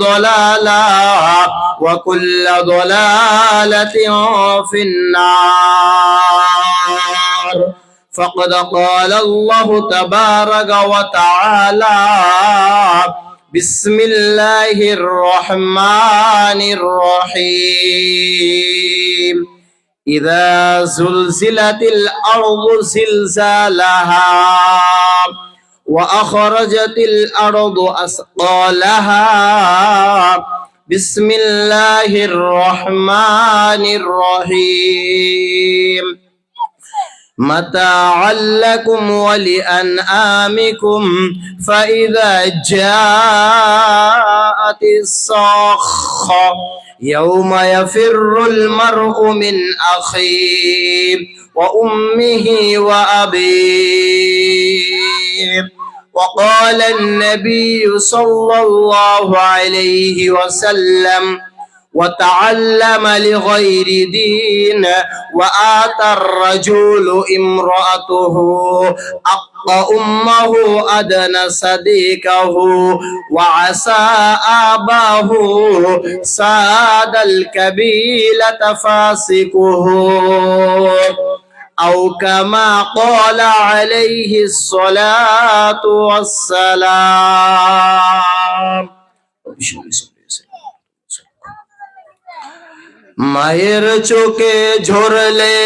ضلالة وكل ضلالة في النار فقد قال الله تبارك وتعالى بسم الله الرحمن الرحيم إذا زلزلت الأرض زلزالها وأخرجت الأرض أثقالها بسم الله الرحمن الرحيم متاعا لكم ولأنعامكم فإذا جاءت الصاخة يوم يفر المرء من أخيه وأمه وأبيه وقال النبي صلى الله عليه وسلم وتعلم لغير دين وآتى الرجل امرأته أقى أمه أدن صديقه وعسى آباه ساد الكبيلة فاسقه أو كما قال عليه الصلاة والسلام মায়ের চোখে ঝরলে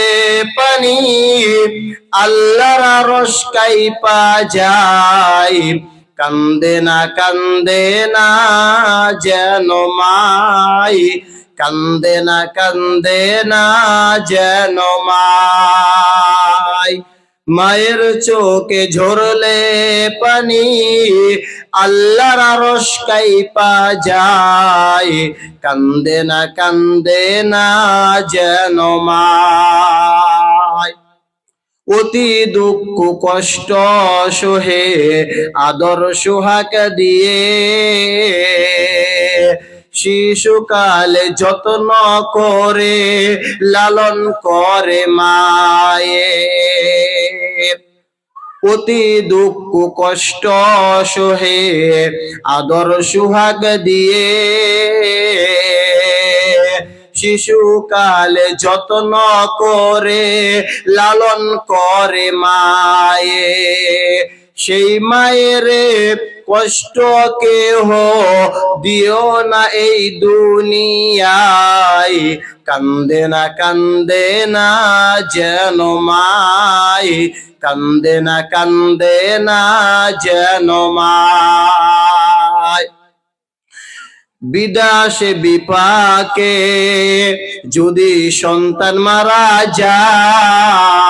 পানি আল্লাহর আরশ কাইপা যায় কান্দে না যেন মাই কান্দে না যেন মাই মায়ের চোখে ঝরলে পানি আল্লাহর আরশ কাইপা যায় কান্দে না যেন মাই অতি দুঃখ কষ্ট সহে আদর সোহাগ দিয়ে শিশুকালে যত্ন করে লালন করে মায়ে অতি দুঃখ কষ্ট সহে আদর সোহাগ দিয়ে শিশুকালে যত্ন করে লালন করে মায়ে সেই মায়ের কষ্ট কেহ দিও না এই দুনিয়ায় কান্দে না যেন মাই কান্দে না যেন মাই বিদাসে বিপাকে যদি সন্তান মারা যায়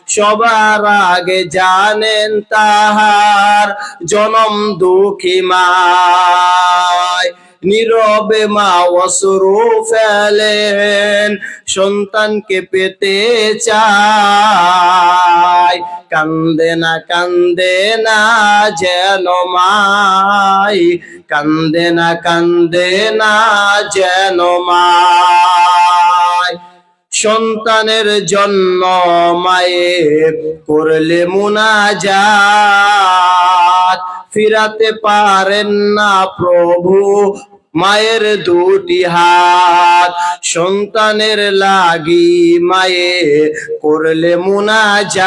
সবার আগে জানেন তাহার জনম দুঃখী মায় নীরবে মা অশ্রু ফেলেন সন্তানকে পেতে চায় কান্দে না যেন মাই কান্দে না যেন মাই সন্তানের জন্য মায়ে করলে মুনাজাত ফিরাতে পারেন না প্রভু মায়ের দুটি হাত সন্তানের লাগি মায়ে করলে মুনাজাত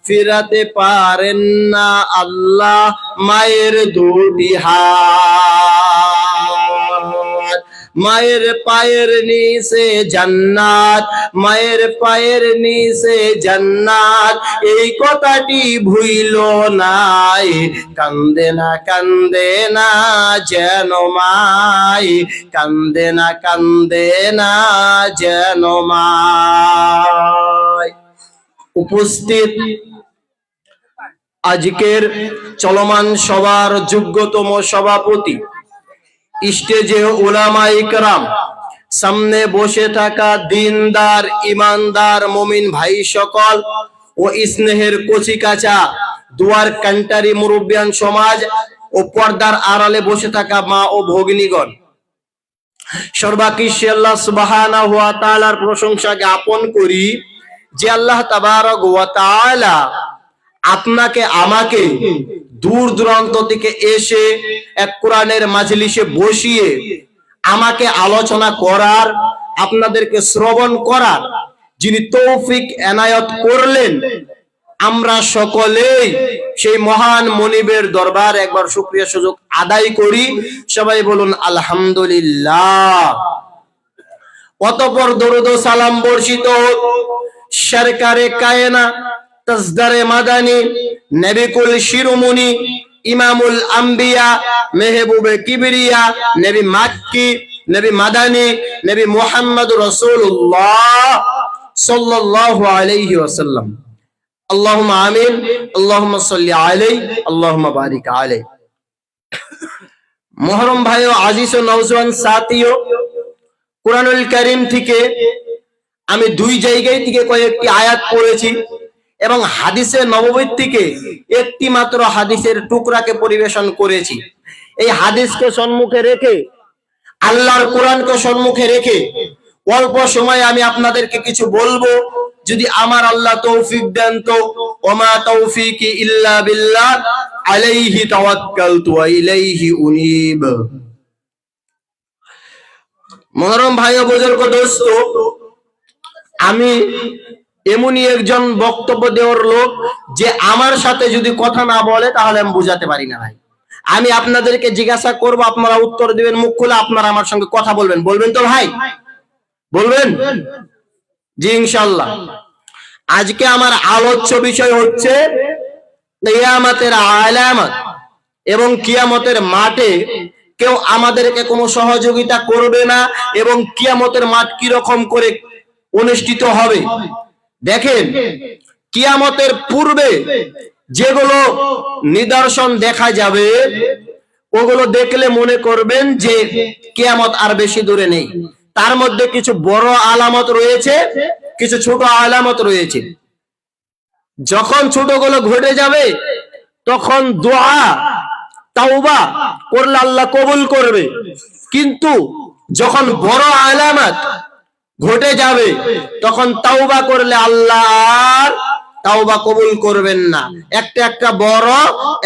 ফিরাতে পারেন না আল্লাহ মায়ের দুটি হাত মায়ের পায়ের নিচে জান্নাত মায়ের পায়ের নিচে জান্নাত এই কথাটি ভুইল নাই কান্দে না যেন মাই কান্দে না যেন মাই উপস্থিত আজকের চলমান সভার যোগ্যতম সভাপতি স্টেজে উলামায়ে ইকরাম সামনে বসে থাকা দিনদার ইমানদার মুমিন ভাই সকল ও স্নেহের কচিকাচা দুয়ার কান্টারি মুরব্বিয়ান সমাজ ও পর্দার আড়ালে বসে থাকা মা ও ভগ্নীগণ সর্বাকৃষ্ণ আল্লাহ সুবহানাহু ওয়া তাআলার প্রশংসা জ্ঞাপন করি যে আল্লাহ তাবারক ওয়া তাআলা আপনাকে আমাকে দূর দূরান্ত থেকে এসে এক কোরআনের মাজলিসে বসিয়ে আমাকে আলোচনা করার, আপনাদেরকে শ্রবণ করার যিনি তৌফিক এনায়ত করলেন, আমরা সকলেই সেই মহান মনিবের দরবার একবার শুকরিয়া সুযোগ আদায় করি। সবাই বলুন আলহামদুলিল্লাহ। অতঃপর দরুদ ও সালাম বর্ষিত হোক সরকারে কায়না, তাজদারে মাদানী, নবী কুল শিরোমণি, ইমামুল আম্বিয়া, মেহবুবে কিবরিয়া, নবী মাক্কি, নবী মাদানী, নবী মুহাম্মদ রাসূলুল্লাহ সাল্লাল্লাহু আলাইহি ওয়াসাল্লাম। আল্লাহুম্মা আমিন, আল্লাহুম্মা সাল্লি আলাইহি, আল্লাহুম্মা বারিক আলাইহি। মুহররম ভাইও, আজিজ ও নওজওয়ান সাথীও, কুরআনুল কারীম থেকে আমি দুই জায়গায় থেকে কয়েকটি আয়াত পড়েছি এবং হাদিসে নববী থেকে একটি মাত্র হাদিসের টুকরাকে পরিবেশন করেছি। এই হাদিসকে সম্মুখে রেখে, আল্লাহর কোরআনকে সম্মুখে রেখে অল্প সময় আমি আপনাদেরকে কিছু বলবো, যদি আমার আল্লাহ তৌফিক দেন তো। ওমা তৌফিকি ইল্লা বিল্লাহ, আলাইহি তাওয়াক্কালতু ওয়া ইলাইহি উনীব। মুহররম ভাই ও বুজুর্গ দোস্ত, আমি এমনই একজন বক্তব্য দেওয়ার লোক যে আমার সাথে যদি কথা না বলে তাহলে আমি বুঝাতে পারি না ভাই। আমি আপনাদেরকে জিজ্ঞাসা করব, আপনারা উত্তর দিবেন মুখ খুলে, আপনারা আমার সঙ্গে কথা বলবেন। বলবেন তো ভাই? বলবেন? জি ইনশাআল্লাহ। আজকে আমার আলোচ্য বিষয় হচ্ছে কিয়ামতের আলামত এবং কিয়ামতের মাঠে কেউ আমাদেরকে কোনো সহযোগিতা করবে না এবং কিয়ামতের মাঠ কি রকম করে অনুষ্ঠিত হবে। দেখেন, কিয়ামতের পূর্বে যেগুলো নিদর্শন দেখা যাবে ওগুলো দেখলে মনে করবেন যে কিয়ামত আর বেশি দূরে নেই। তার মধ্যে কিছু বড় আলামত রয়েছে, কিছু ছোট আলামত রয়েছে। যখন ছোটগুলো ঘটে যাবে তখন দোয়া তাওবা করলে আল্লাহ কবুল করবে, কিন্তু যখন বড় আলামত ঘটে যাবে তখন তাওবা করলে আল্লাহ আর তাওবা কবুল করবেন না। একটা একটা বড়,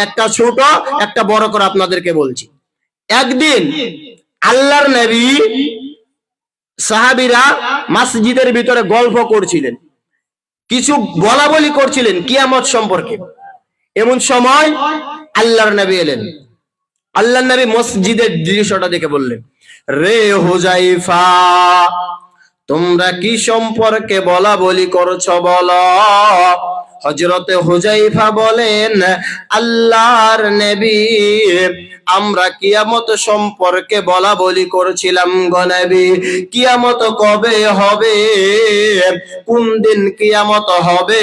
একটা ছোট, একটা বড় করে আপনাদেরকে বলছি। একদিন আল্লাহর নবী সাহাবীরা মসজিদের ভিতরে গল্প করছিলেন, কিছু বলা বলি করছিলেন কিয়ামত সম্পর্কে। এমন সময় আল্লাহর নবী এলেন। আল্লাহর নবী মসজিদের দৃশ্যটা দেখে বললেন, রে হুযায়ফা, তোমরা কি সম্পর্কে বলা বলি করছো বলো। হযরতে হুযায়ফা বলেন, আল্লাহর নবী, আমরা কিয়ামত সম্পর্কে বলা বলি করছিলাম গো নবী। কিয়ামত কবে হবে, কোন দিন কিয়ামত হবে,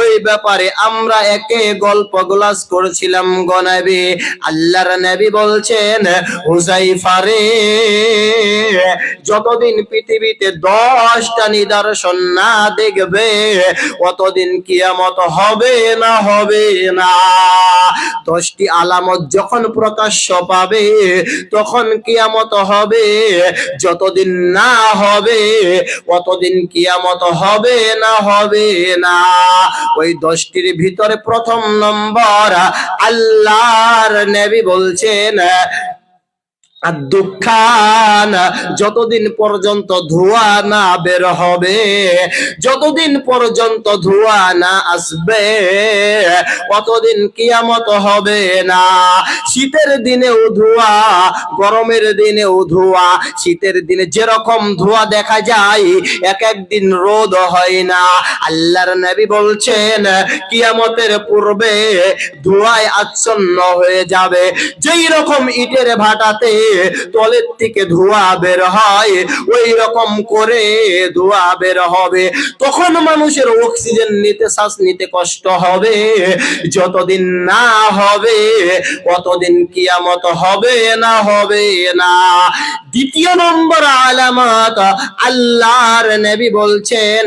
ওই ব্যাপারে আমরা একে গল্প গুলাস করছিলাম গো নবী। আল্লাহর নবী বলছেন, হুযায়ফা রে, যতদিন পৃথিবীতে 10টা নিদর্শন না দেখবে অতদিন কিয়ামত হবে না, হবে না। 10টি আলামত যখন প্রকাশ্য পাবে তখন কিয়ামত হবে, যতদিন না হবে অতদিন কিয়ামত হবে না, হবে না। ওই 10টির ভিতরে প্রথম নম্বর আল্লাহর নবী বলছেন দুঃখান, যতদিন পর্যন্ত ধোঁয়া না বের হবে, যতদিন পর্যন্ত ধোঁয়া না আসবে অতদিন কিয়ামত হবে না। শীতের দিনেও ধোঁয়া, গরমের দিনেও ধোঁয়া। শীতের দিনে যেরকম ধোঁয়া দেখা যায় এক একদিন রোদ হয় না। আল্লাহর নবী বলছেন কিয়ামতের পূর্বে ধোঁয়ায় আচ্ছন্ন হয়ে যাবে। যেই রকম ইটের ভাটাতে তলের থেকে ধোঁয়া বের হয় ওই রকম করে ধোঁয়া বের হবে। তখন মানুষের অক্সিজেন নিতে, শ্বাস নিতে কষ্ট হবে। যতদিন না হবে ততদিন কিয়ামত হবে না, হবে না। দ্বিতীয় নম্বর আলামত আল্লাহর নবী বলছেন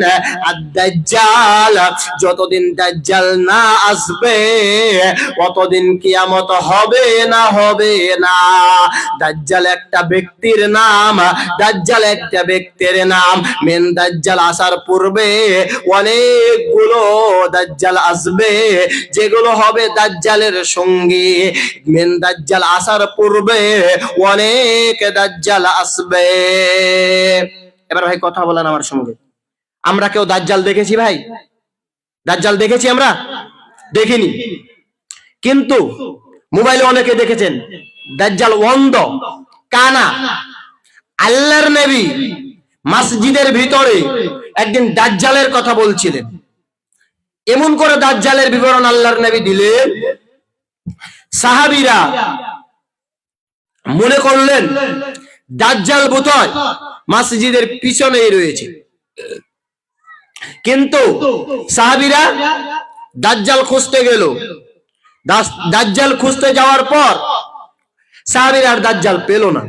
আদ-দাজ্জাল, যতদিন দাজ্জাল না আসবে ততদিন কিয়ামত হবে না, হবে না। দাজ্জাল একটা ব্যক্তির নাম, দাজ্জাল একটা ব্যক্তির নাম। মেন দাজ্জাল আসার পূর্বে অনেকগুলো দাজ্জাল আসবে, যেগুলো হবে দাজ্জালের সঙ্গী। মেন দাজ্জাল আসার পূর্বে অনেক দাজ্জাল আসবে। এবার ভাই কথা বলেন আমার সঙ্গে, আমরা কেউ দাজ্জাল দেখেছি ভাই? দাজ্জাল দেখেছি আমরা? দেখিনি। কিন্তু মোবাইলে অনেকে দেখেছেন দাজ্জাল অন্ধ, কানা। আল্লাহর নবী মসজিদের ভিতরে একদিন দাজ্জালের কথা বলছিলেন, এমন করে দাজ্জালের বিবরণ আল্লাহর নবী দিলেন, সাহাবীরা মনে করলেন দাজ্জাল বোধহয় মসজিদের পিছনেই রয়েছে। কিন্তু সাহাবীরা দাজ্জাল খুঁজতে গেল। দাজ্জাল খুঁজতে যাওয়ার পর সাহাবীরা আর দাজ্জাল পেল না।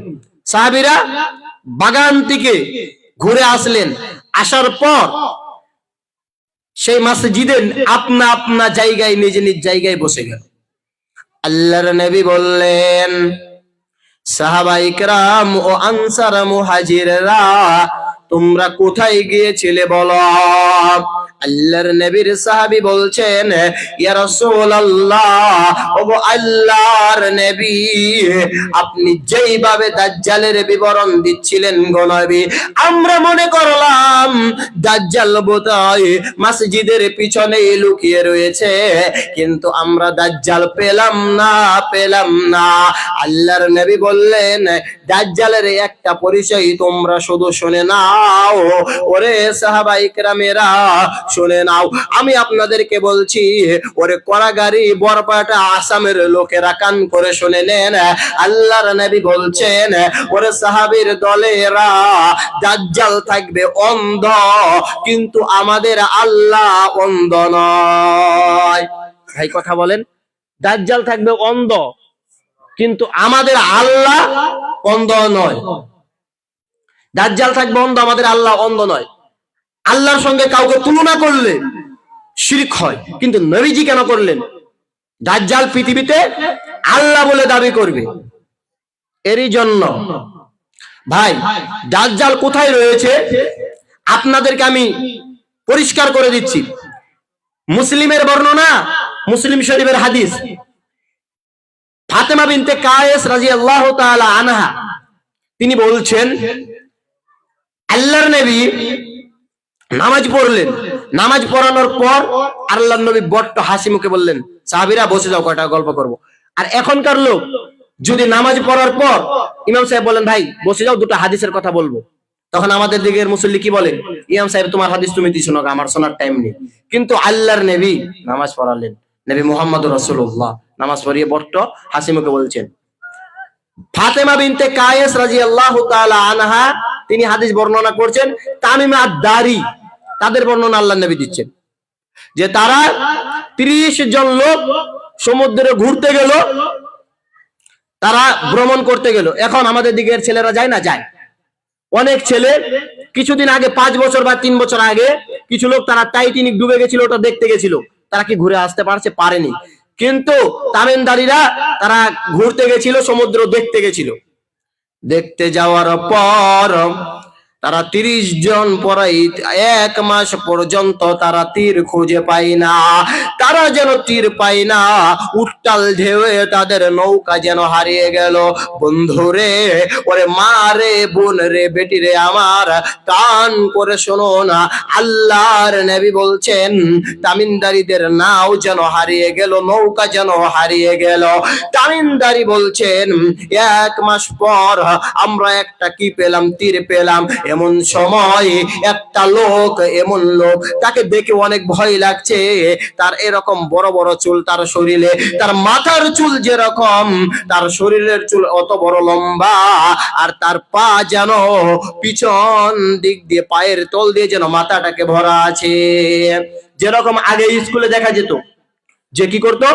সাহাবীরা বাগান থেকে ঘুরে আসলেন, আসার পর সেই মসজিদে আপনা আপনা জায়গায় নিজ নিজ জায়গায় বসে গেল। আল্লাহর নবী বললেন, সাহাবায়ে কেরাম ও আনসার মুহাজিররা, তোমরা কোথায় গিয়েছিলে বলো? আল্লাহর নবীর সাহাবী বলছেন, ইয়া রাসূলুল্লাহ, ওগো আল্লাহর নবী, আপনি যেইভাবে দাজ্জালের বিবরণ দিচ্ছিলেন গো নবী, আমরা মনে করলাম দাজ্জাল বোধহয় মসজিদের পিছনে লুকিয়ে রয়েছে, কিন্তু আমরা দাজ্জাল পেলাম না। আল্লাহর নবী বললেন, দাজ্জালের একটা পরিচয় তোমরা শুধু শুনে নাও। ওরে সাহাবায়ে কেরামেরা, শুনে নাও, আমি আপনাদেরকে বলছি, ওরে কড়াগাড়ি বরপাটা আসামের লোকেরা কান করে শুনে নেন। আল্লাহর নবী বলছেন, ওরে সাহাবীর দলেরা, দাজ্জাল থাকবে অন্ধ, কিন্তু আমাদের আল্লাহ অন্ধ নয়। ভাই কথা বলেন, দাজ্জাল থাকবে অন্ধ, কিন্তু আমাদের আল্লাহ অন্ধ নয়। দাজ্জাল থাকবে অন্ধ, আমাদের আল্লাহ অন্ধ নয়। আল্লাহর সঙ্গে কাউকে তুলনা করলে শিরক হয়, কিন্তু নবীজি কেন করলেন? দাজ্জাল পৃথিবীতে আল্লাহ বলে দাবি করবে, এরই জন্য। ভাই, দাজ্জাল কোথায় রয়েছে আপনাদেরকে আমি পরিষ্কার করে দিচ্ছি। মুসলিমের বর্ণনা, মুসলিম শরীফের হাদিস, ফাতেমা বিনতে কায়েস রাদিয়াল্লাহু তাআলা আনহা, তিনি বলছেন, আল্লাহর নবী নামাজ পড়লেন, নামাজ পড়ানোর পর আল্লাহর নবী বড্ড হাসি মুখে বললেন, সাহাবীরা বসে যাও, কয়টা গল্প করব। আর এখনকার লোক যদি নামাজ পড়ার পর ইমাম সাহেব বলেন, ভাই বসে যাও, দুটো হাদিসের কথা বলবো, তখন আমাদের দিকের মুসল্লি কি বলে, ইমাম সাহেব তোমার হাদিস তুমি শোনো, আমার শোনার টাইম নেই। কিন্তু আল্লাহর নবী নামাজ পড়ালেন, নবী মুহাম্মদুর রাসূলুল্লাহ নামাজ পড়িয়ে বড্ড হাসি মুখে বলছেন। ফাতেমা বিনতে কায়েস রাদিয়াল্লাহু তাআলা আনহা, তিনি হাদিস বর্ণনা করছেন, তামিম আদ-দারি, তাদের বর্ণনা আল্লাহর নবী দিচ্ছেন যে তারা 30 জন লোক সমুদ্রে ঘুরতে গেল, তারা ভ্রমণ করতে গেল। এখন আমাদের দিকের ছেলেরা যায় না? যায়। অনেক ছেলে কিছুদিন আগে, 5 বছর বা 3 বছর আগে, কিছু লোক তারা টাইটানিক ডুবে গেছিল, ওটা দেখতে গেছিল। তারা কি ঘুরে আসতে পারছে? পারেনি। কিন্তু তামিমদারিরা তারা ঘুরতে গেছিল, সমুদ্র দেখতে গেছিল। দেখতে যাওয়ার পর তারা 30 জন পরাই 1 মাস পর্যন্ত তারা তীর খুঁজে পায় না। তারা যেন তীর পায় না, উত্তাল ঢেউয়ে তাদের নৌকা যেন হারিয়ে গেল। বন্ধুরে, ওরে মা রে, বোন রে, বেটি রে আমার, কান করে শোনো না, আল্লাহর নবী বলছেন, তামিমদারিদের নাও যেন হারিয়ে গেল, নৌকা যেন হারিয়ে গেল। তামিমদারি বলছেন, 1 মাস পর আমরা একটা কি পেলাম? তীর পেলাম। এমন সময় একটা লোক, এমন লোক, তাকে দেখে অনেক ভয় লাগছে। তার এরকম বড় বড় চুল তার শরীরে, তার মাথার চুল যেরকম, তার শরীরের চুল অত বড় লম্বা, আর তার পা যেন পিছন দিক দিয়ে, পায়ের তল দিয়ে যেন মাথাটাকে ভরা আছে। যেরকম আগে স্কুলে দেখা যেত যে কি করতো,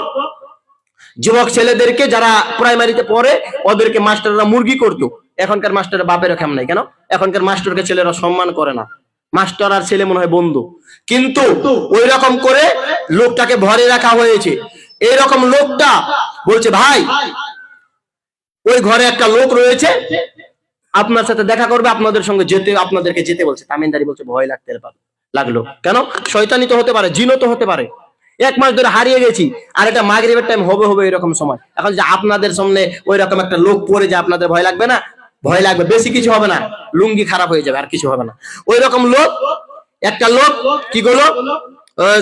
যুবক ছেলেদেরকে যারা প্রাইমারিতে পড়ে ওদেরকে মাস্টাররা মুরগি করতো। এখনকার মাস্টারের বাপের খেম নাই কেন? এখনকার মাস্টারকে ছেলেরা সম্মান করে না, মাস্টার আর ছেলে মনে হয় বন্ধু। কিন্তু ওই রকম করে লোকটাকে ভরে রাখা হয়েছে। এইরকম লোকটা বলছে, ভাই ওই ঘরে একটা লোক রয়েছে, আপনার সাথে দেখা করবে, আপনাদের সঙ্গে আপনাদেরকে যেতে বলছে। তামিনদারি বলছে ভয় লাগলো। কেন? শয়তানি তো হতে পারে, জিনও তো হতে পারে। 1 মাস ধরে হারিয়ে গেছি, আর এটা মাগরিবের টাইম হবে এরকম সময়। এখন যে আপনাদের সামনে ওই রকম একটা লোক পড়ে যায়, আপনাদের ভয় লাগবে না? ভয় লাগবে। বেশি কিছু হবে না, লুঙ্গি খারাপ হয়ে যাবে, আর কিছু হবে না। ওই রকম লোক, একটা লোক কি করলো,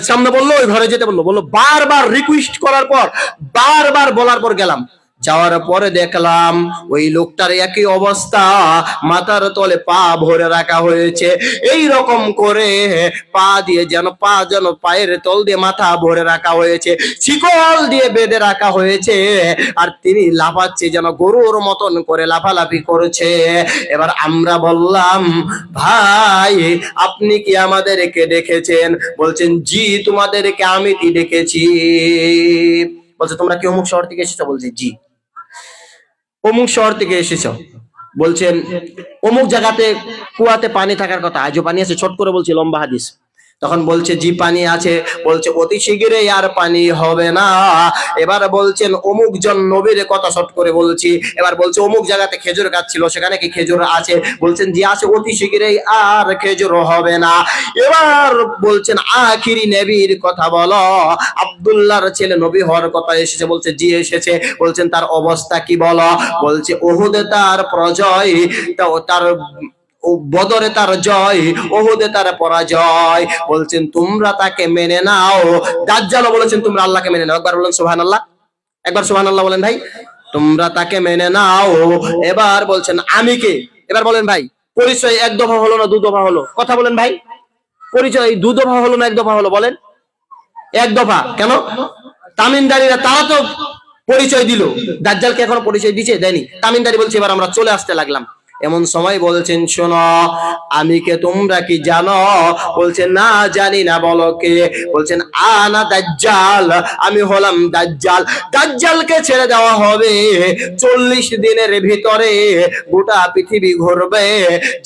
সামনে বললো, ওই ঘরে যেতে বললো। বারবার রিকোয়েস্ট করার পর, বারবার বলার পর গেলাম। যাওয়ার পরে দেখলাম ওই লোকটার একই অবস্থা, মাথার তলে পা ভরে রাখা হয়েছে, এই রকম করে পা যেন পায়ের তল দিয়ে মাথা ভরে রাখা হয়েছে, শিকল দিয়ে বেঁধে রাখা হয়েছে, আর তিনি লাফাচ্ছে, যেন গরুর মতন করে লাফালাফি করছে। এবার আমরা বললাম, ভাই আপনি কি আমাদেরকে দেখেছেন? বলছেন, জি তোমাদেরকে আমি কি দেখেছি। বলছে, তোমরা কি অমুক শহর থেকে এসেছো? বলছে, জি অমুক শহর থেকে এসেছো। বলছেন, অমুক জায়গাতে কুয়াতে পানি থাকার কথা, আজও পানি আছে? ছোট করে বলছি, লম্বা হাদিস। তখন বলছে, জি পানি আছে। বলছে, অতি শীঘ্রই আর পানি হবে না। এবার বলছেন, অমুক জন নবীর কথা শর্ট করে বলছি। এবার বলছে, অমুক জায়গাতে খেজুর গাছ ছিল, সেখানে কি খেজুর আছে? বলছেন, জি আছে, অতি শীঘ্রই আর খেজুর হবে না। এবার বলছেন, আখিরি নবীর কথা বলো, আব্দুল্লাহর ছেলে নবী হওয়ার কথা এসেছে? বলছে, জি এসেছে। বলছেন, তার অবস্থা কি বলো? বলছে, ওহুদে তার পরাজয়, তার বদরে তার জয়, ওহুদে তার পরাজয়। বলছেন, তোমরা তাকে মেনে নাও। দাজ্জালও বলেছেন, তোমরা আল্লাহকে মেনে নাও। একবার বলেন সুবহানাল্লাহ, একবার সুবহানাল্লাহ বলেন ভাই। তোমরা তাকে মেনে নাও। এবার বলছেন, আমি কে? এবার বলেন ভাই, পরিচয় 1 দফা হলো না 2 দফা হলো? কথা বলেন ভাই, পরিচয় 2 দফা হলো না 1 দফা হলো? বলেন। 1 দফা। কেন? তামিনদারিরা তারা তো পরিচয় দিল, দাজ্জালকে এখনো পরিচয় দিচ্ছে? দেয়নি। তামিনদারি বলছে, এবার আমরা চলে আসতে লাগলাম। এমন সময় বলছেন, শোনো, আমি কে তোমরা কি জানো? বলছে, না জানি না। বলো কে? বলছেন, আনা দাজ্জাল, আমি হলাম দাজ্জাল। দাজ্জালকে ছেড়ে দেওয়া হবে, 40 দিনের ভিতরে গোটা পৃথিবী ঘুরবে,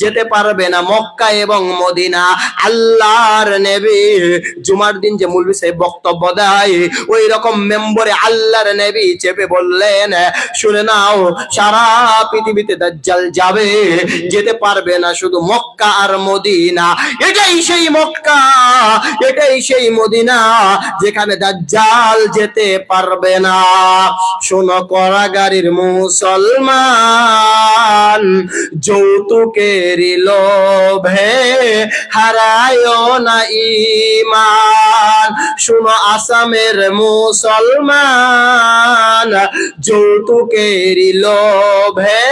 যেতে পারবে না মক্কা এবং মদিনা। আল্লাহর নবী জুমার দিন যে মৌলভী সাহেব বক্তব্য দেয়, ওই রকম মেম্বরে আল্লাহর নবী চেপে বললেন, শুনে নাও, সারা পৃথিবীতে দাজ্জাল যাবে, যেতে পারবে না শুধু মক্কা আর মদিনা। এটাই সেই মক্কা, এটাই সেই মদিনা যেখানে দাজ্জাল যেতে পারবে না। শোনো কারাগারের মুসলমান, যৌতুকের লোভে হারায় না ঈমান। শোনো আসামের মুসলমান, যৌতুকের লোভে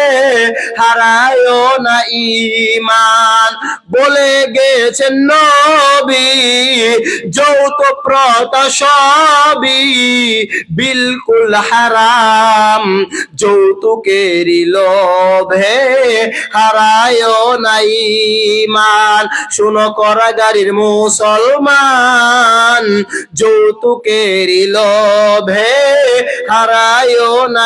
হারায় না ঈমান। বলে গেছেন নবী, যৌতুক প্রথা সবই বিলকুল হারাম। যৌতুকের লোভে হারায় না ঈমান। শোনো কারাগারের মুসলমান, যৌতুকের লোভে হারায় না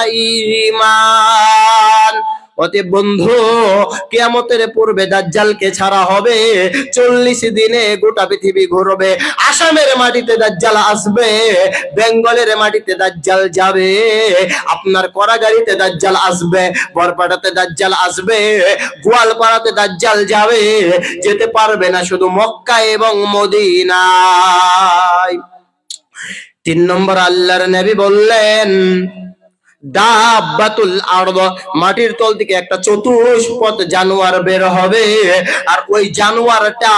ঈমান। অতএব বন্ধু, কিয়ামতের পূর্বে দাজ্জালকে ছাড়া হবে, 40 দিনে গোটা পৃথিবী ঘুরবে। আসামের মাটিতে দাজ্জাল আসবে, বেঙ্গলের মাটিতে দাজ্জাল যাবে, আপনার কারাগারিতে দাজ্জাল আসবে, বরপাড়াতে দাজ্জাল আসবে, গোয়ালপাড়াতে দাজ্জাল যাবে, যেতে পারবে না শুধু মক্কা এবং মদিনায়। 3 নম্বর আল্লাহর নবী বললেন, দাব্বাতুল আরদ, মাটির তল থেকে একটা চতুষ্পদ জানোয়ার বের হবে, আর ওই জানোয়ারটা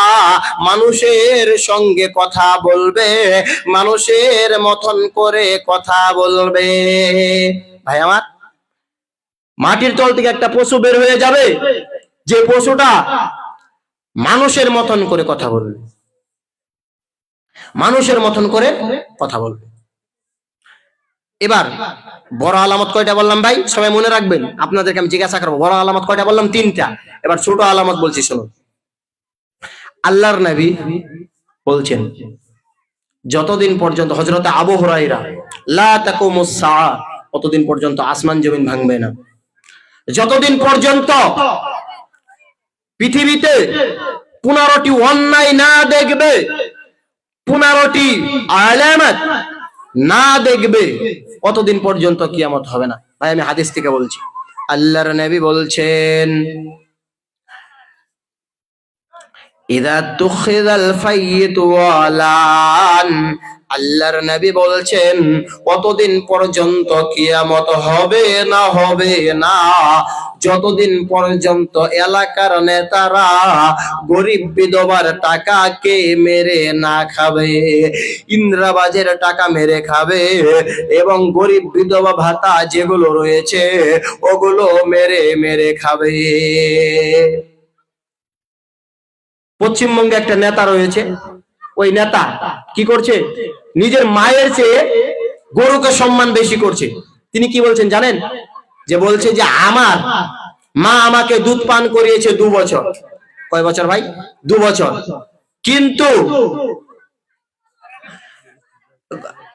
মানুষের সঙ্গে কথা বলবে, মানুষের মতন করে কথা বলবে। ভাই আমার, মাটির তল থেকে একটা পশু বের হয়ে যাবে, যে পশুটা মানুষের মতন করে কথা বলবে, মানুষের মতন করে কথা বলবে। এবার বড় আলামত কয়টা বললাম ভাই? সবাই মনে রাখবেন, আপনাদেরকে আমি জিজ্ঞাসা করবো, বড় আলামত কয়টা বললাম? 3টা। এবার ছোট আলামত বলছি, শুনুন। আল্লাহর নবী বলছেন, যতদিন পর্যন্ত, হযরত আবু হুরায়রা, লা তাকুমুস সাআ, ততদিন পর্যন্ত আসমান জমিন ভাঙবে না। যতদিন পর্যন্ত পৃথিবীতে 15টি অন্যায় না দেখবে, 15টি আলামত না দেখবে, কতদিন পর্যন্ত কিয়ামত হবে না। ভাই আমি হাদিস থেকে বলছি, আল্লাহর নবী বলছেন, ইদা তুখিযাল ফাইয়িতু ওয়ালান, আল্লাহর নবী বলছেন কতদিন পর্যন্ত কিয়ামত হবে না, যতদিন পর্যন্ত এলাকার নেতারা গরিব বিধবার টাকাকে মেরে না খাবে, ইন্দ্রাবাজের টাকা মেরে খাবে এবং গরিব বিধবা ভাতা যেগুলো রয়েছে ওগুলো মেরে মেরে খাবে। পশ্চিমবঙ্গে একটা নেতা রয়েছে, ওই নেতা কি করছে, নিজের মায়ের চেয়ে গরুকে সম্মান বেশি করছে। তিনি কি বলছেন জানেন, যে বলছে যে আমার মা আমাকে দুধ পান করিয়েছে 2 বছর। কয় বছর ভাই? 2 বছর। কিন্তু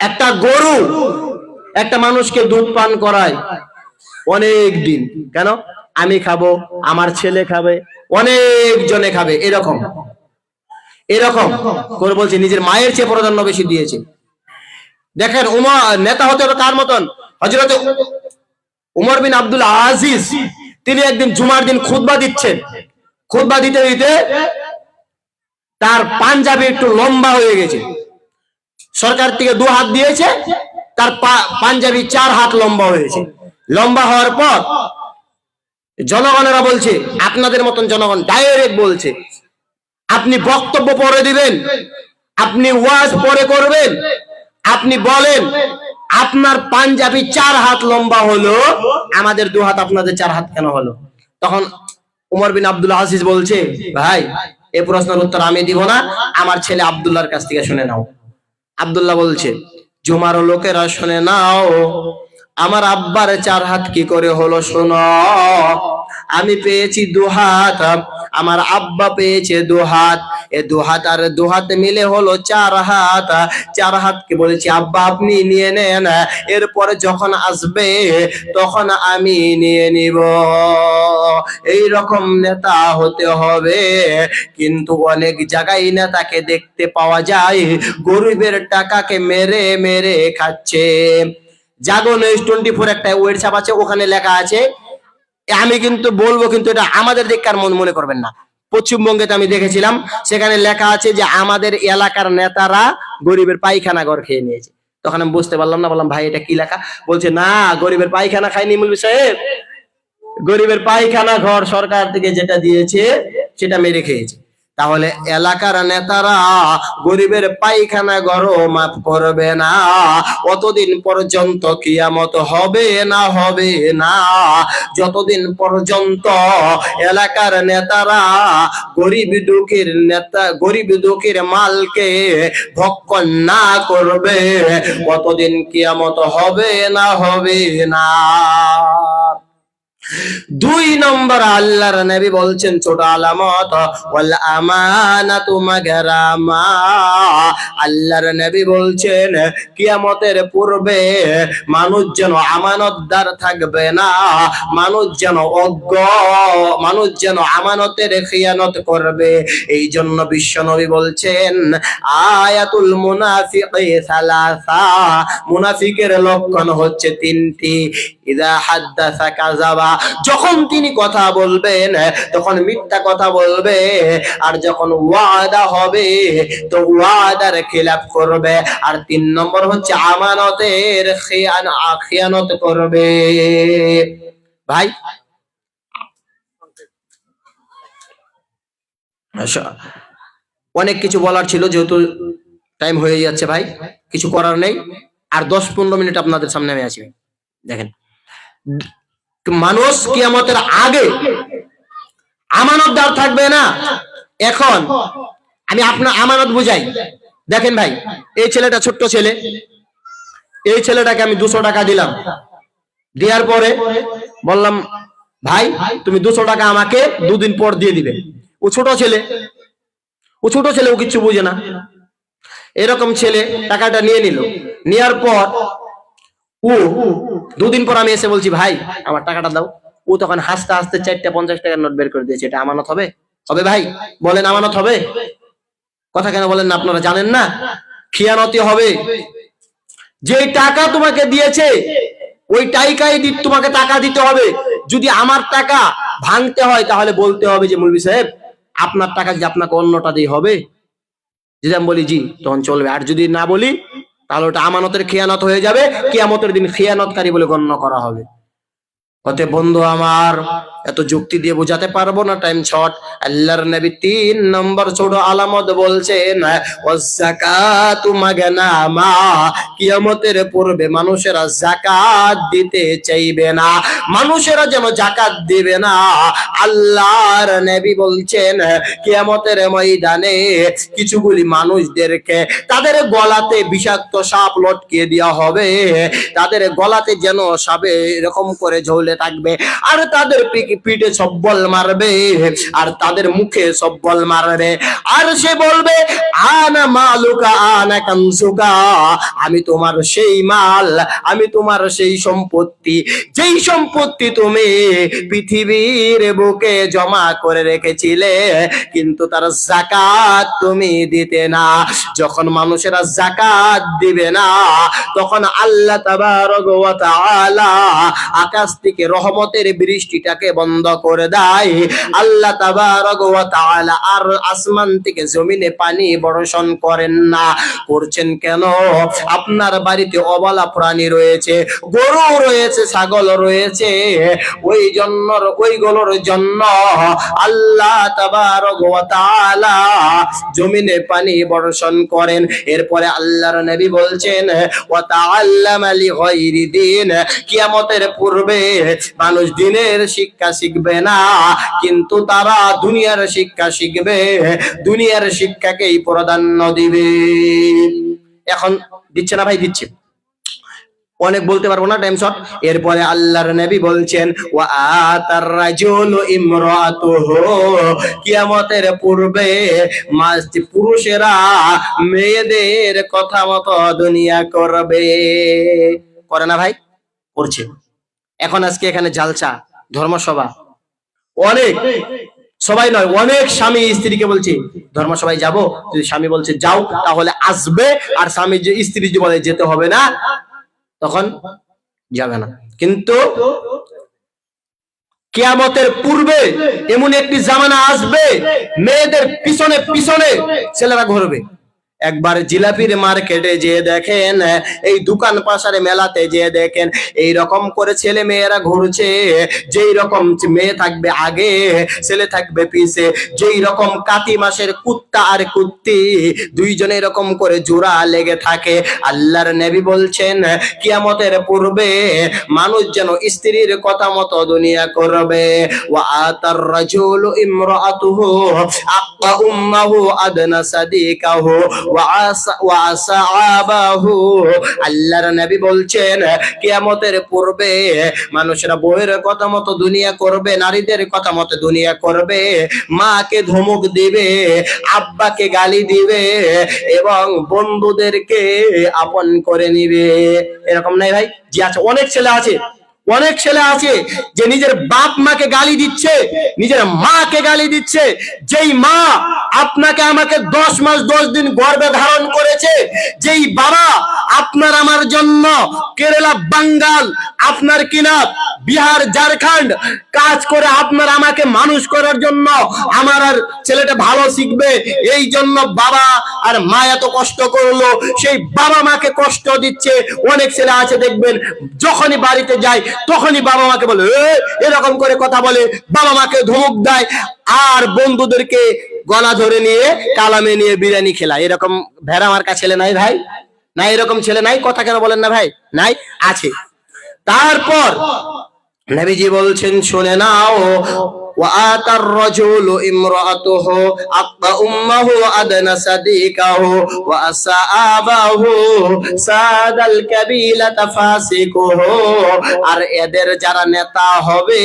একটা গরু একটা মানুষকে দুধ পান করায় অনেক দিন। কেন? আমি খাবো, আমার ছেলে খাবে, অনেক জনে খাবে, এরকম এরকম করে বলছে নিজের মায়ের চেয়ে প্রাধান্য বেশি দিয়েছে। দেখেন নেতা হতে হবে কার মতন, হযরত উমর বিন আব্দুল আজিজ। তিনি একদিন জুমার দিন খুতবা দিচ্ছেন, খুতবা দিতে দিতে তার পাঞ্জাবি একটু লম্বা হয়ে গেছে। সরকার থেকে 2 হাত দিয়েছে, তার পাঞ্জাবি 4 হাত লম্বা হয়েছে। লম্বা হওয়ার পর জনগণেরা বলছে, আপনাদের মতন জনগণ ডাইরেক্ট বলছে, আপনি বক্তব্য পড়ে দিবেন, আপনি ওয়াজ পড়ে করবেন, আপনি বলেন আপনার পাঞ্জাবি 4 হাত লম্বা হলো, আমাদের 2 হাত, আপনাদের 4 হাত কেন হলো? তখন উমর বিন আব্দুল আজিজ বলছে, ভাই এই প্রশ্নের উত্তর আমি দিব না, আমার ছেলে আব্দুল্লাহর কাছ থেকে শুনে নাও। আব্দুল্লাহ বলছে, জুমার লোকেরা শুনে নাও, আমার আব্বার 4 হাত কি করে হলো শোনো। আমি পেয়েছি 2 হাত, আমার আব্বা পেয়েছে 2 হাত, এই 2 হাত আর 2 হাত মিলে হলো 4 হাত। 4 হাতকে বলেছি আব্বা আপনি নিয়ে নেন, এরপরে যখন আসবে তখন আমি নিয়ে নিব। এই রকম নেতা হতে হবে। কিন্তু অনেক জায়গায় নেতাকে দেখতে পাওয়া যায় গরিবের টাকাকে মেরে মেরে খাচ্ছে। জাগো নিউজ 24 একটা ওয়েবসাইট আছে, ওখানে লেখা আছে, আমি কিন্তু বলবো, কিন্তু এটা আমাদের দিককার মনে করবেন না, পশ্চিমবঙ্গে আমি দেখেছিলাম, সেখানে লেখা আছে যে আমাদের এলাকার নেতারা গরিবের পায়খানা ঘর খেয়ে নিয়েছে। তখন আমি বুঝতে পারলাম না, বললাম ভাই এটা কি লেখা? বলছে না, গরিবের পায়খানা খায়নি মৌলভী সাহেব, গরিবের পায়খানা ঘর সরকার থেকে যেটা দিয়েছে সেটা মেরে খেয়েছে। তাহলে এলাকার নেতারা গরিবের পায়খানা ঘরও মাফ করবে না, অতদিন পর্যন্ত কিয়ামত হবে না, যতদিন পর্যন্ত এলাকার নেতারা গরিব দুঃখীর মালকে ভক্ষণ না করবে, কতদিন কিয়ামত হবে না। 2 নম্বর আল্লাহর নবী বলছেন ছোট আলামত, ওয়াল আমানাতু মাগরামা। আল্লাহর নবী বলছেন কিয়ামতের পূর্বে মানুষ যেন আমানতদার থাকবে না, মানুষ যেন আমানতের খিয়ানত করবে। এই জন্য বিশ্ব নবী বলছেন আয়াতুল মুনাফিকি সালাসা, মুনাফিকের লক্ষণ হচ্ছে 3টি। ইযা হাদাসা কাযাবা, যখন তিনি কথা বলবেন তখন মিথ্যা কথা বলবে, আর যখন ওয়াদা হবে তো ওয়াদার খিলাফ করবে, আর 3 নম্বর হচ্ছে আমানতের খিয়ানত করবে। ভাই অনেক কিছু বলার ছিল, যেহেতু টাইম হয়ে যাচ্ছে ভাই, কিছু করার নেই, আর 10-15 মিনিট আপনাদের সামনে আমি আছি। দেখেন, মানুষ কিয়ামতের আগে আমানতদার থাকবে না। এখন আমি আপনার আমানত বুঝাই। দেখেন ভাই, এই ছেলেটা ছোট্ট ছেলে, এই ছেলেটাকে আমি 200 টাকা দিলাম, দেওয়ার পরে বললাম ভাই তুমি 200 টাকা আমাকে 2 দিন পর দিয়ে দিবে। ও ছোট ছেলে, ও কিছু বুঝে না। এরকম ছেলে টাকাটা নিয়ে নিল, নেওয়ার পর ও 2 দিন পর আমি এসে বলছি ভাই আমার টাকাটা দাও, ও তখন হাসতে হাসতে 4টা 50 টাকার নোট বের করে দিয়েছে। এটা আমানত হবে? হবে ভাই? বলেন আমানত হবে? কথা কেন বলেন না? আপনারা জানেন না খিয়ানতি হবে। যে টাকা তোমাকে দিয়েছে ওই টাকাই তোমাকে টাকা দিতে হবে। যদি আমার টাকা ভাঙতে হয় তাহলে বলতে হবে যে মৌলভী সাহেব আপনার টাকা কি আপনাকে অন্যটা দিয়ে হবে? যদি আমি বলি জি, তখন চলবে। আর যদি না বলি তাহলে ওটা আমানতের খেয়ানত হয়ে যাবে, কিয়ামতের দিন খেয়ানতকারী বলে গণ্য করা হবে। অতএব বন্ধু আমার, এত যুক্তি দিয়ে বোঝাতে পারবো না, টাইম শর্ট। আল্লাহর নবী 3 নম্বর ছোট আলামত বলছেন, ওয়াযাকাতু মাগনামা, কিয়ামতের পূর্বে মানুষেরা যাকাত দিতে চাইবে না, মানুষেরা যেন যাকাত দিবে না। আল্লাহর নবী বলছেন কিয়ামতের ময়দানে কিছুগুলি মানুষদেরকে তাদের গলাতে বিষাক্ত সাপ লটকিয়ে দেওয়া হবে, তাদের গলাতে যেন সাপে এরকম করে ঝুলে থাকবে, আর তাদের পিঠে সব্বল মারবে, আর তাদের মুখে সব্বল মারবে, আর সে বলবে আনা মালুকা আনা কানসুকা, আমি তোমার সেই মাল, আমি তোমার সেই সম্পত্তি, যেই সম্পত্তি তুমি পৃথিবীর বুকে জমা করে রেখেছিলে, কিন্তু তার যাকাত তুমি দিতে না। যখন মানুষেরা যাকাত দিবে না তখন আল্লাহ তাবারক ওয়া তাআলা আকাশ থেকে রহমতের বৃষ্টিটাকে বন্ধ করে দেয়। আল্লাহ তাবারক ওয়া তাআলা আর আসমান থেকে জমিনে পানি বর্ষণ করেন না। করছেন কেন? আপনার বাড়িতে অবলা প্রাণী রয়েছে, গরু রয়েছে, ছাগল রয়েছে, ওইগুলোর জন্য আল্লাহ তাবারক ওয়া তাআলা জমিনে পানি বর্ষণ করেন। এরপরে আল্লাহর নবী বলছেন ওয়া তাআল্লামা লিগাইরি দিন, কিয়ামতের পূর্বে মানুষ দিনের শিক্ষা শিখবে না, কিন্তু তারা দুনিয়ার শিক্ষা শিখবে, দুনিয়ার শিক্ষাকেই প্রাধান্য দিবে। এখন দিচ্ছে না ভাই? দিচ্ছে, অনেক বলতে পারবো না, টাইম শর্ট। এরপরে আল্লাহর নবী বলছেন ওয়া আতার রাজুলু ইমরাতুহু, কিয়ামতের পূর্বে পুরুষেরা মেয়েদের কথা মতো দুনিয়া করবে। করে না ভাই? করছে। এখন আজকে এখানে জালসা, ধর্মসভা, অনেক, সবাই নয়, অনেক স্বামী স্ত্রীকে বলছে ধর্মসভায় যাব, যদি স্বামী বলছে যাও তাহলে আসবে, আর স্বামী যে স্ত্রী যে বলে যেতে হবে না তখন যাবে না। কিন্তু কিয়ামতের পূর্বে এমন একটি জামানা আসবে, মেয়েদের পিছনে পিছনে ছেলেরা ঘুরবে। একবার জিলাপির মার্কেটে যেয়ে দেখেন, এই দোকান পাশারে মেলাতে যেয়ে দেখেন, এই রকম করে ছেলে মেয়েরা ঘুরছে। যেই রকম মেয়ে থাকবে আগে, ছেলে থাকবে পিছে, যেই রকম কাতি মাসের কুত্তা আর কুত্তি দুইজনে এরকম করে জোড়া লেগে থাকে। আল্লাহর নবী বলছেন কিয়ামতের পূর্বে মানুষ যেন স্ত্রীর কথা মতো দুনিয়া করবে। ওয়া আতার রাজুলু ইমরাতুহু আক্কা উম্মাহু আদনা সাদিকাহু ওয়া আসআবাহু। আল্লাহর নবী বলছেন কিয়ামতের পূর্বে মানুষেরা বউয়ের কথা মতো দুনিয়া করবে, নারীদের কথা মতো দুনিয়া করবে, মাকে ধমক দিবে, আব্বাকে গালি দিবে, এবং বন্ধুদেরকে আপন করে নিবে। এরকম নাই ভাই? জি আছে, অনেক ছেলে আছে, অনেক ছেলে আছে যে নিজের বাপ মাকে গালি দিচ্ছে, নিজের মাকে গালি দিচ্ছে। যেই মা আপনাকে আমাকে 10 মাস 10 দিন গর্ভে ধারণ করেছে, যেই বাবা আপনার আমার জন্য কেরালা, বাঙ্গাল, আপনার কিনা বিহার, ঝাড়খণ্ড কাজ করে আপনার আমাকে মানুষ করার জন্য, আমার আর ছেলেটা ভালো শিখবে এই জন্য বাবা আর মা এত কষ্ট করলো, সেই বাবা মাকে কষ্ট দিচ্ছে। অনেক ছেলে আছে দেখবেন, যখনই বাড়িতে যায় তখনই বাবা মাকে বলে, এরকম করে কথা বলে, বাবা মাকে ধমক দেয়, আর বন্ধুদেরকে গলা ধরে নিয়ে কালামে নিয়ে বিরিয়ানি খেলায়। এরকম ভেড়া মার্কা ছেলে নাই ভাই? নাই? এরকম ছেলে নাই? কথা কেন বলেন না ভাই? নাই? আছে। তারপর নবীজি বলছেন শুনে নাও, ওয়া আতার রাজুলু ইমরাতুহু আক্কা উম্মাহু আদনা সাদিকাহু ওয়া আসআবাহু সাদাল কাবিলাতা ফাসিকুহু। আর এদের যারা নেতা হবে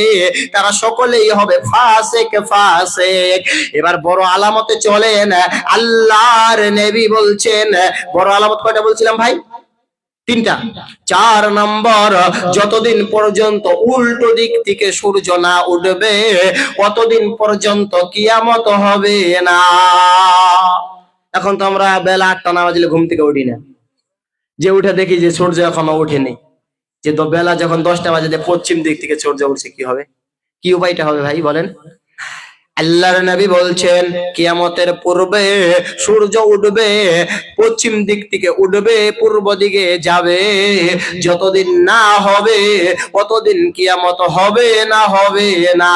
তারা সকলেই হবে ফাসিক, ফাসিক। এবার বড় আলামতে চলেন। আল্লাহর নবী বলছেন, বড় আলামত কয়টা বলছিলাম ভাই? 3টা। 4 নম্বর, যতদিন পর্যন্ত উল্টো দিক থেকে সূর্য না উঠবে ততদিন পর্যন্ত কিয়ামত হবে না। এখন তো আমরা বেলা 8টা না বাজলে ঘুম থেকে উঠি না, যে উঠে দেখি যে সূর্য এখনো ওঠেনি। যে বেলা যখন 10টা বাজে পশ্চিম দিক থেকে সূর্য উঠছে, কি হবে? কি উপায়টা হবে ভাই বলেন? আল্লাহর নবী বলছেন কিয়ামতের পূর্বে সূর্য উঠবে, পশ্চিম দিক থেকে উঠবে, পূর্ব দিকে যাবে। যতদিন না হবে ততদিন কিয়ামত হবে না।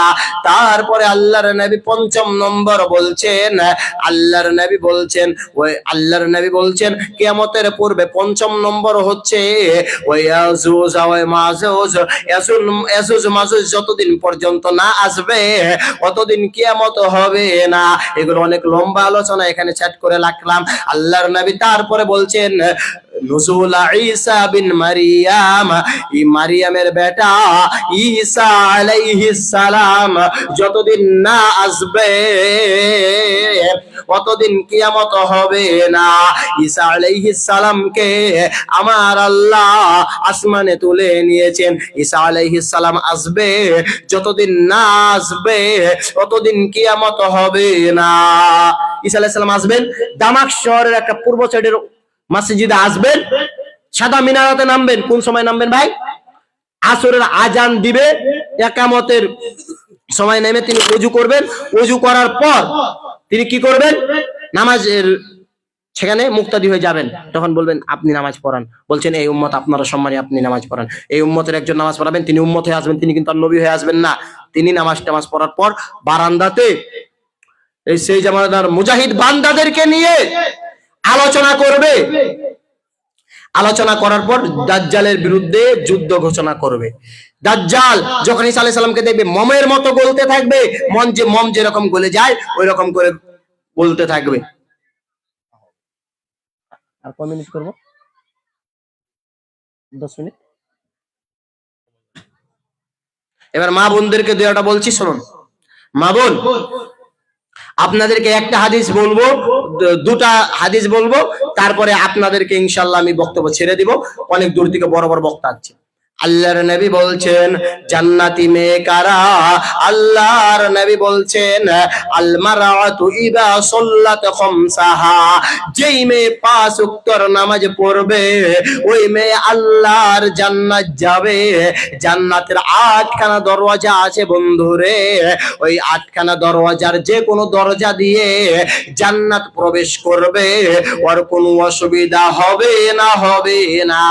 তারপরে আল্লাহর নবী পঞ্চম নম্বর বলছেন, আল্লাহর নবী বলছেন কিয়ামতের পূর্বে পঞ্চম নম্বর হচ্ছে ওই ইয়াজুজ ওয়া মাজুজ। ইয়াজুজ মাজুজ যতদিন পর্যন্ত না আসবে ততদিন কিয়ামত হবে না। এগুলো অনেক লম্বা আলোচনা, এখানে চ্যাট করে রাখলাম। আল্লাহর নবী তারপরে বলছেন নুজুল ঈসা বিন মারিয়াম, মারিয়ামের বেটা ঈসা আলাইহিস সালাম যতদিন না আসবে ততদিন কিয়ামত হবে না। ঈসা আলাইহিস সালামকে আমার আল্লাহ আসমানে তুলে নিয়েছেন। ঈসা আলাইহিস সালাম আসবে, যতদিন না আসবে ততদিন কিয়ামত হবে না। ঈসা আলাইহিস সালাম আসবেন, দামাস্ক শহরের একটা পূর্ব সাইডের মসজিদে আসবেন, সাদা মিনারাতে নামবেন। কোন সময় নামবেন ভাই? আসরের আজান দিবে, একামতের সময় নেমে তিনি ওযু করবেন। ওযু করার পর তিনি কি করবেন? নামাজের সেখানে মুক্তাদি হয়ে যাবেন। তখন বলবেন আপনি নামাজ পড়ান। বলছেন এই উম্মত আপনারা সম্মানী, আপনি নামাজ পড়ান। এই উম্মতের একজন নামাজ পড়াবেন, তিনি উম্মত হয়ে আসবেন, তিনি কিন্তু আর নবী হয়ে আসবেন না। তিনি নামাজ পড়ার পর বারান্দাতে এই সেই জামানার মুজাহিদ বান্দাদেরকে নিয়ে আলোচনা করবে। আলোচনা করার পর দাজ্জালের বিরুদ্ধে যুদ্ধ ঘোষণা করবে। দাজ্জাল যখন ঈসা আলাইহিস সালামকে দেখবে মমের মতো গলতে থাকবে, মম যেরকম গলে যায় ওই রকম করে গলতে থাকবে। আর কয় মিনিট করব? 10 মিনিট। এবার মা বোনদেরকে দুইটা বলছি, শুনুন। মা বোন, আপনাদেরকে একটা হাদিস বলবো, দুটা হাদিস বলবো, তারপরে আপনাদেরকে ইনশাআল্লাহ আমি বক্তব্য ছেড়ে দিব। অনেক দূর থেকে বড় বড় বক্তা আছে। আল্লাহর নবী বলছেন জান্নাতি মেয়ে কারা? আল্লাহর নবী বলছেন আল মারআতু ইযা সাল্লাত খামসাহা, যেই মেয়ে 5 ওয়াক্তের নামাজ পড়বে ওই মেয়ে আল্লাহর জান্নাত যাবে। জান্নাতের 8খানা দরওয়াজা আছে বন্ধুরে, ওই 8খানা দরওয়াজার যে কোনো দরজা দিয়ে জান্নাত প্রবেশ করবে, ওর কোনো অসুবিধা হবে না।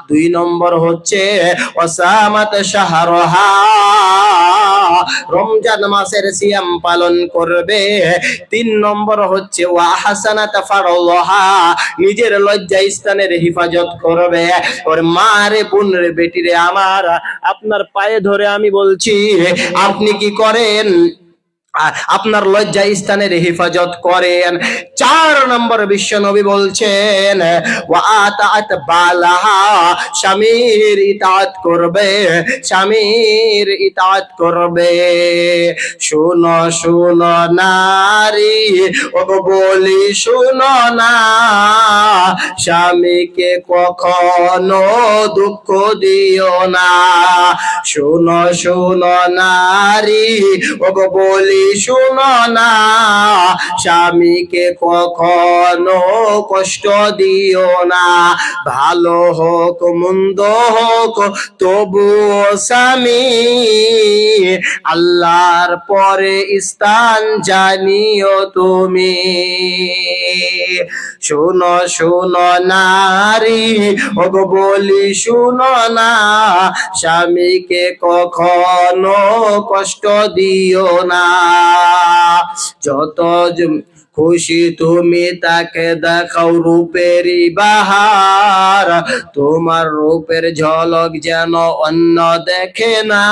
2 নম্বর হচ্ছে ওয়াসামাত শাহরহা, রমজান মাসের সিয়াম পালন করবে। 3 নম্বর হচ্ছে ওয়া হাসানাত ফারলহা, নিজের লজ্জা স্থানের হিফাজত করবে। ওর মা রে, বোন রে, বেটি রে আমার, আপনার পায়ে ধরে আমি বলছি, আপনি কি করেন? আপনার লজ্জা স্থানের হেফাজত করেন। 4 নম্বর বিশ্ব নবী বলছেন ওয়া আতাআত বালাহা, স্বামীর ইতাআত করবে। শুনো নারী, ওগো বলি শুনো না, স্বামীকে কখনো দুঃখ দিও না। শুনো নারী, ওগো বলি শুনো না, স্বামীকে কখনো কষ্ট দিও না। ভালো হোক মন্দ হোক তবুও স্বামী আল্লাহর পরে স্থান জানিও তুমি। শুনো নারী, ওগো বলি শুনো না, স্বামীকে কখনো কষ্ট দিও না। যত খুশি তুমি তাকে দেখাও রূপেরই বাহার, তোমার রূপের ঝলক যেন অন্য দেখে না।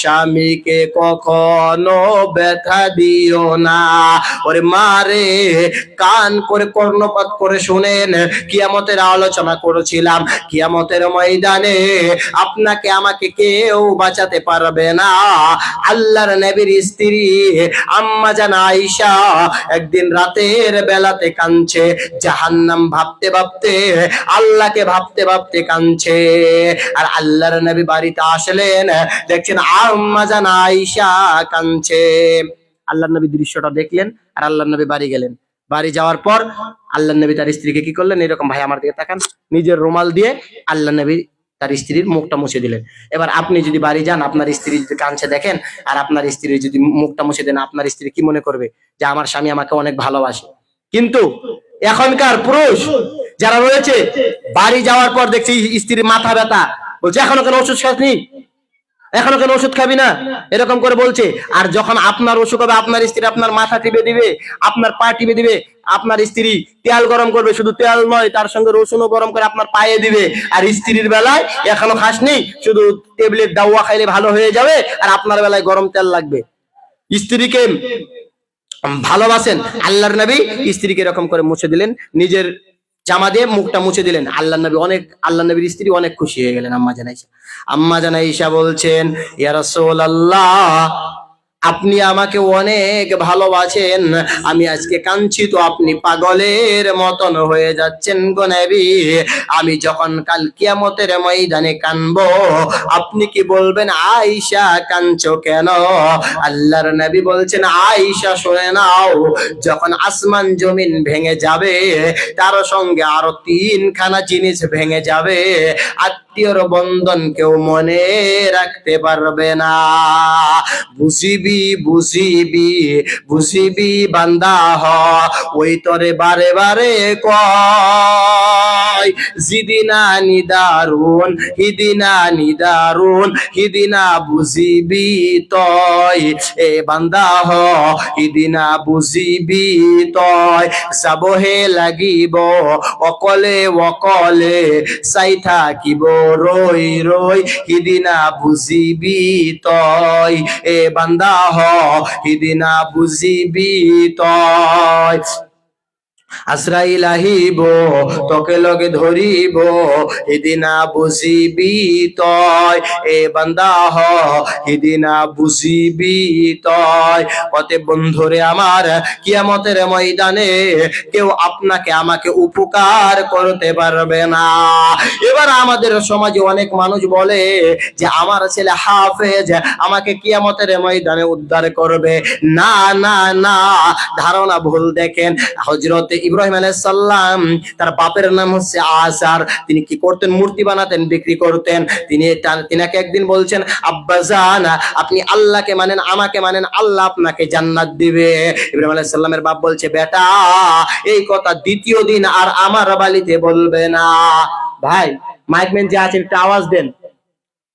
স্বামীকে কখনো ব্যথা দিও না। ওরে মারে, কান করে কর্ণপাত করে শুনেন, কিয়ামতের আলোচনা করেছিলাম। কিয়ামতের ময়দানে আপনাকে আমাকে কেউ বাঁচাতে পারবে না। আল্লাহর নবীর স্ত্রী আম্মা জান আয়েশা একদিন রাতের বেলাতে কাঁদছে, জাহান্নাম ভাবতে ভাবতে, আল্লাহকে ভাবতে ভাবতে কাঁদছে। আর আল্লাহর নবী বাড়িতে আসলেন, দেখছেন আম্মা জান আয়েশা কাঁদছে। আল্লাহর নবী দৃশ্যটা দেখলেন আর আল্লাহর নবী বাড়ি গেলেন। বাড়ি যাওয়ার পর আল্লাহর নবী তার স্ত্রীকে কি করলেন? এরকম, ভাই আমার দিকে তাকান, নিজের রুমাল দিয়ে আল্লাহর নবী তার স্ত্রীর মুখটা মুছে দিলেন। এবার আপনি যদি বাড়ি যান, আপনার স্ত্রী যদি কাঁদছে দেখেন, আর আপনার স্ত্রীর যদি মুখটা মুছে দেন, আপনার স্ত্রী কি মনে করবে? যে আমার স্বামী আমাকে অনেক ভালোবাসে। কিন্তু এখনকার পুরুষ যারা রয়েছে, বাড়ি যাওয়ার পর দেখছি স্ত্রীর মাথা ব্যথা, বলছে এখনো কেন ওষুধ খাসনি, এখনো কেন ওষুধ খাবি না, এরকম করে বলছে। আর যখন আপনার অসুখ হবে, আপনার স্ত্রী আপনার মাথা টিপে দিবে, আপনার পা টিপে দিবে, আপনার স্ত্রী তেল গরম করবে, শুধু তেল নয় তার সঙ্গে রসুনও গরম করে আপনার পায়ে দিবে। আর স্ত্রীর বেলায় এখনো খাসনি, শুধু ট্যাবলেট দাওয়া খাইলে ভালো হয়ে যাবে, আর আপনার বেলায় গরম তেল লাগবে। স্ত্রীকে ভালোবাসেন, আল্লাহর নবী স্ত্রীকে এরকম করে মুছে দিলেন, নিজের জামা দিয়ে মুখটা মুছে দিলেন। আল্লাহ নবীর স্ত্রী অনেক খুশি হয়ে গেলেন। আম্মা জান আয়েশা বলছেন, ইয়া রাসূলুল্লাহ, আপনি আমাকে অনেক ভালোবাসেন, আমি আজকে কাঁদছি তো আপনি পাগলের মতন হয়ে যাচ্ছেন গো নবী। আমি যখন কাল কিয়ামতের ময়দানে কাঁদবো, আপনি কি বলবেন আয়েশা কাঁদছো কেন? আল্লাহর নবী বলছেন, আয়েশা শুনে নাও, যখন আসমান জমিন ভেঙে যাবে, তার সঙ্গে আরো 3খানা জিনিস ভেঙে যাবে, আত্মীয়র বন্ধন কেউ মনে রাখতে পারবে না। বুঝিবি বান্দা হ, ওই তরে বারে বারে কয়, জিদিনা নিদারুন হিদিনা বুঝিবি তয়, এ বান্দা হ হিদিনা বুঝিবি তয়, যাবহে লাগিব অকলে চাই থাকিব রই হিদিনা বুঝিবি তয়, এ বান্দা হ হিদিনা বুঝিবি তয়। আজরাইল আহিব তোকে লগে ধরিব, এদিনা বুঝিবি তয়, এ বান্দা হ এদিনা বুঝিবি তয়। অতএব বন্ধুরে আমার, কিয়ামতের ময়দানে কেউ আপনাকে আমাকে উপকার করতে পারবে না। এবার আমাদের সমাজে অনেক মানুষ বলে যে আমার ছেলে হাফেজ, আমাকে কিয়ামতের ময়দানে উদ্ধার করবে। না না না, ধারণা ভুল। দেখেন, হযরত ইব্রাহিম আলাইহিস সালাম, তার বাপের নাম হচ্ছে আজার, তিনি কি করতেন? মূর্তি বানাতেন, বিক্রি করতেন। তিনাকে একদিন বলছেন, আব্বাজান আপনি আল্লাহকে মানেন, আমাকে মানেন, আল্লাহ আপনাকে জান্নাত দিবে। ইব্রাহিম আলাইহিস সালামের বাপ বলছে, বেটা এই কথা দ্বিতীয় দিন আর আমার বাড়িতে বলবে না। ভাই মাইকম্যান যে আছেন একটু আওয়াজ দেন।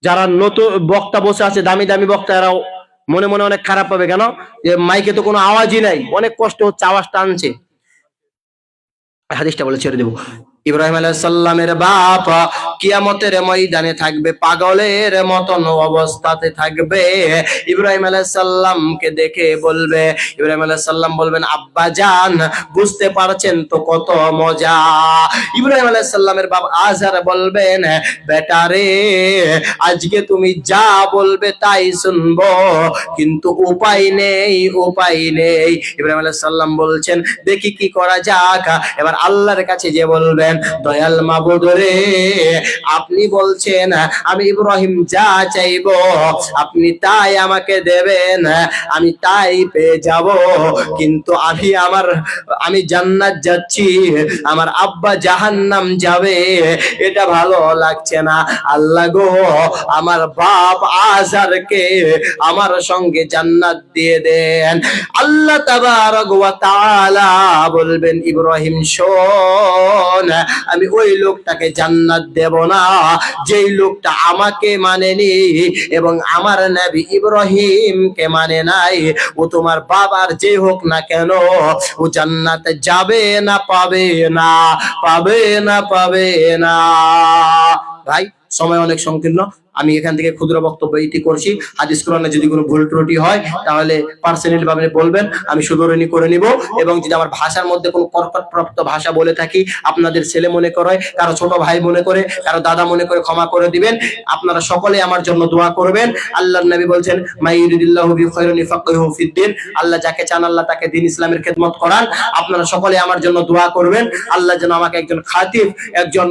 যারা নতুন বক্তা বসে আছে, দামি দামি বক্তা, এরাও মনে মনে অনেক খারাপ পাবে। কেন? যে মাইকে তো কোনো আওয়াজই নাই, অনেক কষ্ট হচ্ছে, আওয়াজটা আনছে। হাদিসটা বলে ছেড়ে দেবো। ইব্রাহিম আলাইহিস সালামের বাপ কিয়ামতের ময়দানে থাকবে, পাগলের মতন অবস্থাতে থাকবে। ইব্রাহিম আলাইহিস সালামকে দেখে বলবে, ইব্রাহিম আলাইহিস সালাম বলবেন, আব্বা জান বুঝতে পারছেন তো কত মজা। ইব্রাহিম আলাইহিস সালামের বাপ আজার বলবেন, বেটা রে আজকে তুমি যা বলবে তাই শুনবো, কিন্তু উপায় নেই। ইব্রাহিম আলাইহিস সালাম বলছেন, দেখি কি করা যাক। এবার আল্লাহর কাছে যে বলবেন, দয়াল মাবুদ রে, আপনি বলছেন আমি ইব্রাহিম যা চাইবো আপনি তাই আমাকে দেবেন, আমি তাই পেয়ে যাব, কিন্তু আমি জান্নাত যাচ্ছি, আমার আব্বা জাহান্নাম যাবে, এটা ভালো লাগছে না। আল্লাহ গো, আমার বাপ আজারকে আমার সঙ্গে জান্নাত দিয়ে দেন। আল্লাহ তাবারক ওয়া তাআলা বলবেন, ইব্রাহিম শোন, আমি ওই লোকটাকে জান্নাত দেব না যেই লোকটা আমাকে মানেনি এবং আমার নবী ইব্রাহিমকে মানে নাই। ও তোমার বাবার যে হোক না কেন, ও জান্নাতে যাবে না, পাবে না। ভাই সময় অনেক সংকীর্ণ, আমি এখান থেকে ক্ষুদ্র বক্তব্য এটি করছি। হাদিস কোরআনে যদি কোনো ভুল ত্রুটি হয় তাহলে পার্সোনালি ভাবে বলবেন, আমি শুধরানি করে নিব। এবং যদি আমার ভাষার মধ্যে কোনো কর্কটপ্রাপ্ত ভাষা বলে থাকি, আপনাদের ছেলে মনে করে, কারো ছোট ভাই মনে করে, কারো দাদা মনে করে, ক্ষমা করে দিবেন। আপনারা সকলে আমার জন্য দোয়া করবেন। আল্লাহর নবী বলছেন, মাইয়ুরিদিল্লাহু বিখাইরিন ইফাক্কিহু ফিদ্দিন, আল্লাহ যাকে চান আল্লাহ তাকে দ্বীন ইসলামের খেদমত করান। আপনারা সকলে আমার জন্য দোয়া করবেন, আল্লাহ যেন আমাকে একজন খাতিব, একজন